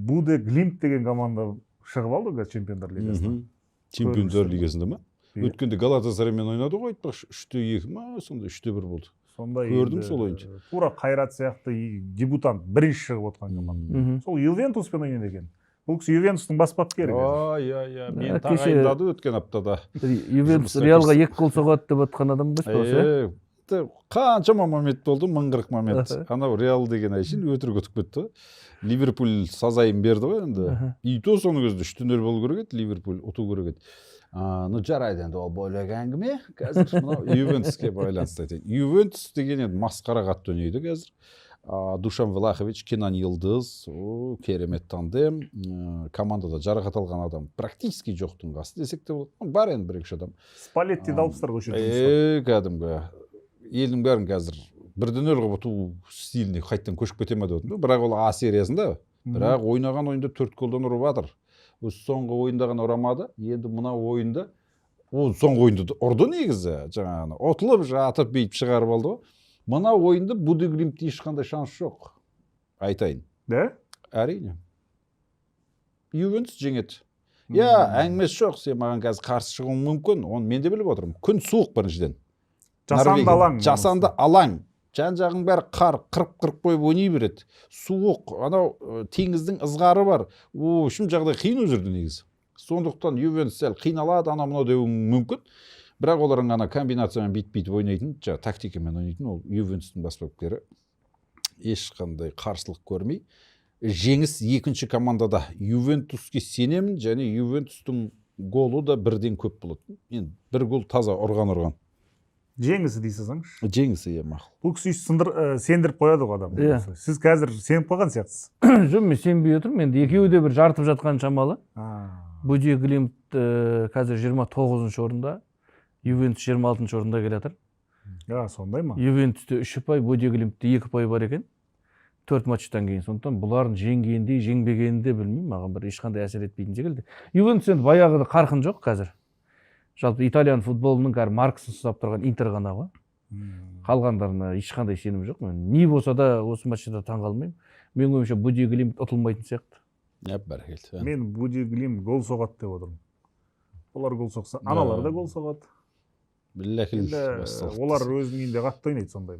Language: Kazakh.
Буде Глимт деген команда шығып алды ғой чемпиондар лигасына. Чемпиондар лигасында ма? Өткенде Галатасараймен ойнады ғой, айтпақшы 3-2 ма, сонда 3-1 болды. Сондай көрдім сол ойынды. Тура Қайрат сияқты дебютант бірінші шығып отқан команда. Сол Ювентуспен ойнайды екен. Бұл кісі Ювентустың бас бапкері. Мен тағайындады өткен аптада. Ювентус Реалға 2 гол соғады деп отқан адам ба осы? Қаншама момент болды, 1040 момент. Анау Реал деген әшейін өтірік өтіп кетті. Ливерпуль сазайын берді ғой енді. И то соның өзінде 3-0 болу керек еді, Ливерпуль ұту керек еді. Ну жарайды енді ол бөлек әңгіме. Қазір мынау Ювентуске байланысты айтайын. Ювентус деген енді масқара қатты ойнайды қазір. Душан Влахович, Кенан Йылдыз, керемет тандем. Командада жарақат алған адам практически жоқтың қасы десек те болады. Бар енді бір-екі адам. Спалеттиді алыпсыздар ғой. Кәдімгі. Елдің бәрін қазір бірден өлгі бұту стиліне қайттан көшіп кете ме дедім. Бірақ ол А сериясында. Бірақ ойнаған ойында 4 голдан ұрып жатыр. Өз соңғы ойындаған ұрамады. Енді мына ойында ол соңғы ойында ұрды негізі. Жаңағы отылып жатып бейіп шығарып алды ғой. Мына ойында Буде Глимтте ешқандай шанс жоқ. Айтайын. Да? Әрине. Ювентус жеңеді. Әңгімесі жоқ. Сен маған қазір қарсы шығуың мүмкін. Оны мен де біліп отырмын. Күн суық біріншіден. Жасанды алаң. Жасанды алаң. Жан-жағың бәрі қар, қырып қойып ойнай береді. Суық, анау теңіздің ызғары бар. Шым жағдай қиын өзірді негізі. Сондықтан Ювентус сәл қиналады, мынау деуің мүмкін. Бірақ олардың ана комбинациямен бит-бит ойнайтын, тактикамен ойнайтын, ол Ювентустың бас бапкері ешқандай қарсылық көрмей. Жеңіс екінші командада. Ювентуске сенемін, және Ювентустың голы да бірден көп болады. Енді бір гол таза ұрған. Жеңісі дейсіз аңш? Жеңісі мақұл. Бұл кісі сендіріп қояды ғой адам. Сіз қазір сеніп қойған сияқтысыз. Жоқ, мен сенбей отырмын. Енді екеуі де бір жартып жатқан шамалы. Буде Глимт қазір 29-шы орында, Ювентус 26-шы орында келе жатыр. Сондай ма? Ювентусте 3 ұпай, Буде Глимтте 2 ұпай бар екен. 4 матчтан кейін. Сондықтан бұларын жеңгенде, жеңбегенде білмеймін, маған бір ешқандай әсер етпейтін секілді. Ювентус енді баяғыда қарқын жоқ қазір. Жалпы итальян футболының кәр маркасын ұстап тұрған Интер ғана ғой. Қалғандарына ешқандай сенім жоқ. Не болса да осы матчта таң қалмаймын. Мен ойымша Буде Глимт ұтылмайтын сияқты. Мен Буде Глимт гол соғады деп отырмын. Олар гол соқса, аналар да гол соғады. Олар өзінің үйінде қатты ойнайды сондай.